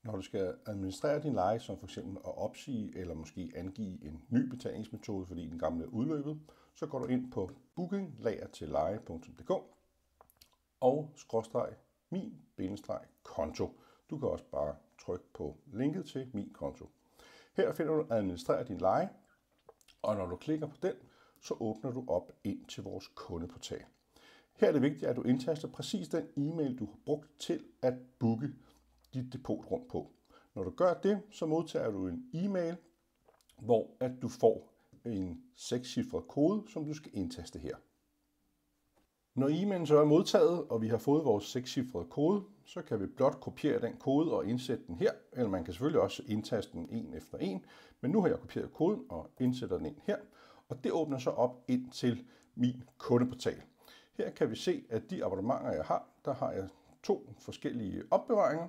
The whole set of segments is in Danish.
Når du skal administrere din leje, som f.eks. at opsige eller måske angive en ny betalingsmetode, fordi den gamle er udløbet, så går du ind på bookinglagertilleje.dk og /min-konto. Du kan også bare trykke på linket til min konto. Her finder du administrere din leje, og når du klikker på den, så åbner du op ind til vores kundeportal. Her er det vigtigt, at du indtaster præcis den e-mail, du har brugt til at booke dit depotrum på. Når du gør det, så modtager du en e-mail, hvor at du får en 6-cifret kode, som du skal indtaste her. Når e-mailen så er modtaget, og vi har fået vores 6-cifrede kode, så kan vi blot kopiere den kode og indsætte den her, eller man kan selvfølgelig også indtaste den en efter en, men nu har jeg kopieret koden og indsætter den ind her, og det åbner så op ind til min kundeportal. Her kan vi se, at de abonnementer, jeg har, der har jeg 2 forskellige opbevaringer,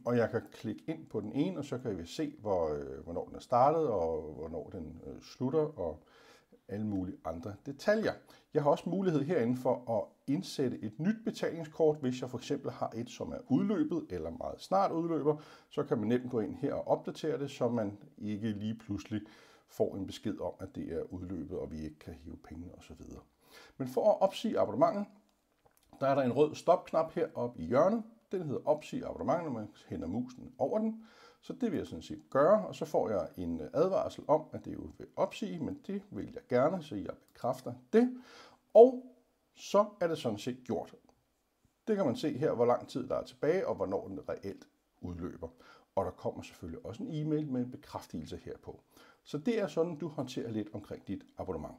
og jeg kan klikke ind på den ene, og så kan vi se, hvornår den er startet, og hvornår den slutter, og alle mulige andre detaljer. Jeg har også mulighed herinde for at indsætte et nyt betalingskort, hvis jeg for eksempel har et, som er udløbet eller meget snart udløber, så kan man nemt gå ind her og opdatere det, så man ikke lige pludselig får en besked om, at det er udløbet, og vi ikke kan hive penge osv. Men for at opsige abonnementet, der er der en rød stopknap heroppe i hjørnet. Den hedder opsige abonnement, når man henter musen over den. Så det vil jeg sådan set gøre, og så får jeg en advarsel om, at det jo vil opsige, men det vil jeg gerne, så jeg bekræfter det. Og så er det sådan set gjort. Det kan man se her, hvor lang tid der er tilbage, og hvornår den reelt udløber. Og der kommer selvfølgelig også en e-mail med en bekræftelse herpå. Så det er sådan, du håndterer lidt omkring dit abonnement.